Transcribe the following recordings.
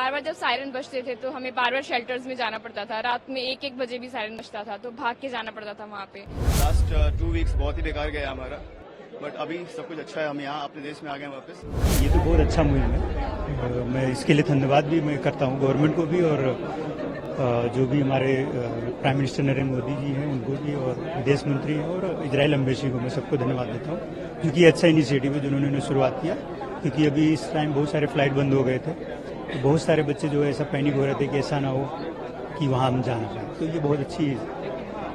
बार बार जब सायरन बजते थे तो हमें बार बार शेल्टर्स में जाना पड़ता था। रात में 1-1 बजे भी सायरन बजता था तो भाग के जाना पड़ता था वहाँ पे। लास्ट 2 वीक्स बहुत ही बेकार गया हमारा, बट अभी सब कुछ अच्छा है। हम यहाँ अपने देश में आ गए वापस। ये तो बहुत अच्छा मुहिम है। मैं इसके लिए धन्यवाद भी मैं करता हूँ गवर्नमेंट को भी, और जो भी हमारे प्राइम मिनिस्टर नरेंद्र मोदी जी हैं उनको भी, और विदेश मंत्री हैं, और इजराइल एम्बेसी को मैं सबको धन्यवाद देता हूँ, क्योंकि ये अच्छा इनिशिएटिव है जिन्होंने शुरुआत किया। क्योंकि अभी इस टाइम बहुत सारे फ्लाइट बंद हो गए थे, तो बहुत सारे बच्चे जो है ऐसा पैनिक हो रहे थे कि ऐसा ना हो कि वहाँ हम जा ना पाए। तो ये बहुत अच्छी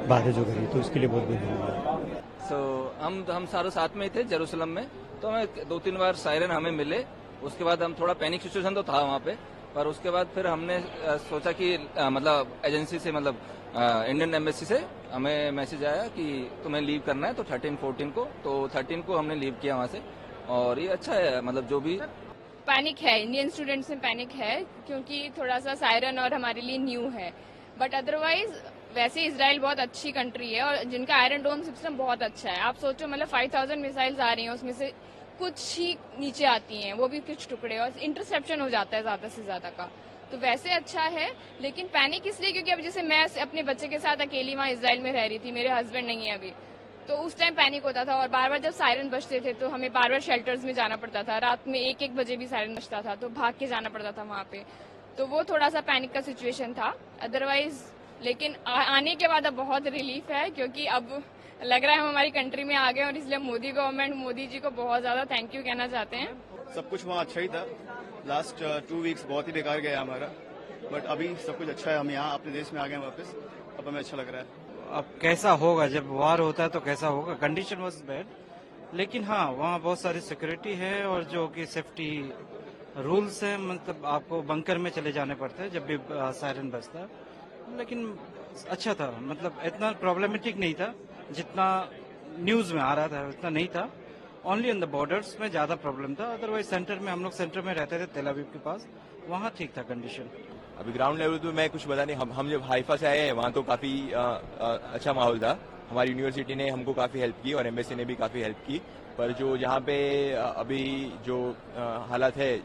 बात है जो करी, तो इसके लिए बहुत बहुत धन्यवाद। हम सारे साथ में थे जेरूसलम में, तो हमें 2-3 बार सायरन हमें मिले। उसके बाद हम थोड़ा पैनिक सिचुएशन तो था वहाँ पे, पर उसके बाद फिर हमने सोचा कि मतलब एजेंसी से, मतलब इंडियन एम्बेसी से हमें मैसेज आया कि तुम्हें लीव करना है, तो 13-14 को, तो 13 को हमने लीव किया वहाँ से। और ये अच्छा है, मतलब जो भी पैनिक है, इंडियन स्टूडेंट्स में पैनिक है क्योंकि थोड़ा सा सायरन और हमारे लिए न्यू है। बट अदरवाइज वैसे इजराइल बहुत अच्छी कंट्री है और जिनका आयरन डोम सिस्टम बहुत अच्छा है। आप सोचो, मतलब 5000 मिसाइल्स आ रही हैं, उसमें से कुछ ही नीचे आती हैं, वो भी कुछ टुकड़े, और इंटरसेप्शन हो जाता है ज्यादा से ज्यादा का। तो वैसे अच्छा है, लेकिन पैनिक इसलिए क्योंकि अब जैसे मैं अपने बच्चे के साथ अकेली वहाँ इजराइल में रह रही थी, मेरे हस्बैंड नहीं है अभी, तो उस टाइम पैनिक होता था। और बार बार जब सायरन बजते थे तो हमें बार बार शेल्टर्स में जाना पड़ता था। रात में 1-1 बजे भी सायरन बजता था तो भाग के जाना पड़ता था वहाँ पे। तो वो थोड़ा सा पैनिक का सिचुएशन था। अदरवाइज लेकिन आने के बाद अब बहुत रिलीफ है, क्योंकि अब लग रहा है हम हमारी कंट्री में आ गए, और इसलिए मोदी गवर्नमेंट, मोदी जी को बहुत ज्यादा थैंक यू कहना चाहते हैं। सब कुछ वहाँ अच्छा ही था। लास्ट 2 वीक्स बहुत ही बेकार गया हमारा, बट अभी सब कुछ अच्छा है। हम यहाँ अपने देश में आ गए वापस। अब हमें अच्छा लग रहा है। अब कैसा होगा, जब वार होता है तो कैसा होगा। कंडीशन वॉज बैड, लेकिन हाँ वहाँ बहुत सारी सिक्योरिटी है, और जो कि सेफ्टी रूल्स है, मतलब आपको बंकर में चले जाने पड़ते हैं जब भी सायरन बजता है। लेकिन अच्छा था, मतलब इतना प्रॉब्लमेटिक नहीं था जितना न्यूज में आ रहा था, इतना नहीं था। ओनली ऑन द बॉर्डर्स में ज्यादा प्रॉब्लम था, अदरवाइज सेंटर में, हम लोग सेंटर में रहते थे तेल अवीव के पास, वहाँ ठीक था कंडीशन। अभी ग्राउंड लेवल तो मैं कुछ बता नहीं। हम जब हाइफा से आए हैं वहाँ तो काफी अच्छा माहौल था। हमारी यूनिवर्सिटी ने हमको काफी हेल्प की और एम्बेसी ने भी काफी हेल्प की। पर जो जहाँ पे अभी जो हालात है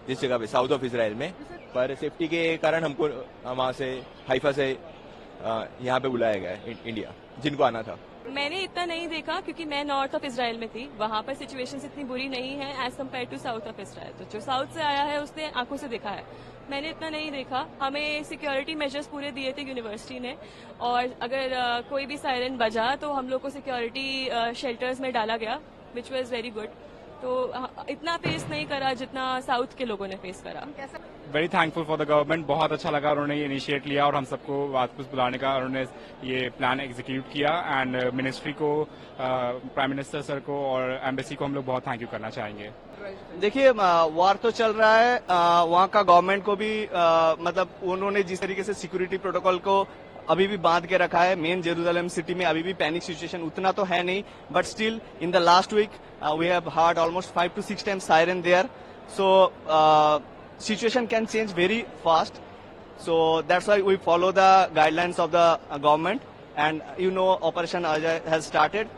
जिस जगह पे साउथ ऑफ इसराइल में, पर सेफ्टी के कारण हमको वहाँ से हाइफा से यहाँ पे बुलाया गया है इंडिया, जिनको आना था। मैंने इतना नहीं देखा क्योंकि मैं नॉर्थ ऑफ इसराइल में थी। वहाँ पर सिचुएशन इतनी बुरी नहीं है as compared to south of Israel. तो जो साउथ से आया है उसने आंखों से देखा है, मैंने इतना नहीं देखा। हमें सिक्योरिटी मेजर्स पूरे दिए थे यूनिवर्सिटी ने, और अगर कोई भी सायरन बजा तो हम लोग को सिक्योरिटी शेल्टर्स में डाला गया, विच वॉज वेरी गुड। तो इतना फेस नहीं करा जितना साउथ के लोगों ने फेस करा। Very thankful for the government. बहुत अच्छा लगा उन्होंने ये इनिशिएट लिया और हम सबको वापस बुलाने का उन्होंने ये प्लान एग्जीक्यूट किया। एंड मिनिस्ट्री को, प्राइम मिनिस्टर सर को और एम्बेसी को हम लोग बहुत थैंक यू करना चाहेंगे। देखिए, वार तो चल रहा है, वहाँ का गवर्नमेंट को भी मतलब उन्होंने जिस तरीके से सिक्योरिटी प्रोटोकॉल को अभी भी बांध के रखा है। मेन जेरूसलम सिटी में अभी भी पैनिक सिचुएशन उतना तो है नहीं, but still in the last week we have heard almost 5 to 6 times siren there. So situation can change very fast. So that's why we follow the guidelines of the government, and you know Operation Ajay has started.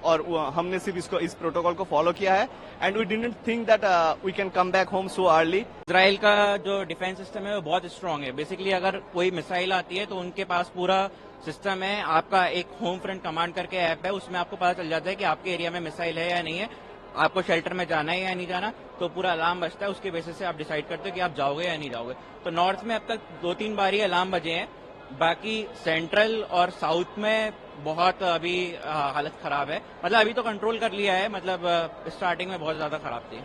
और हमने सिर्फ इस protocol को follow किया है, and we didn't think that we can come back home so early. Israel का जो defence system है वो बहुत स्ट्रांग है। बेसिकली अगर कोई मिसाइल आती है तो उनके पास पूरा सिस्टम है। आपका एक होम फ्रंट कमांड करके ऐप है, उसमें आपको पता चल जाता है कि आपके एरिया में मिसाइल है या नहीं है, आपको शेल्टर में जाना है या नहीं जाना। तो पूरा अलार्म बजता है, उसके बेसिस से आप डिसाइड करते हो कि आप जाओगे या नहीं जाओगे। तो नॉर्थ में अब तक 2-3 बार ही अलार्म बजे हैं, बाकी सेंट्रल और साउथ में बहुत अभी हालत खराब है। मतलब अभी तो कंट्रोल कर लिया है, मतलब स्टार्टिंग में बहुत ज्यादा खराब थी।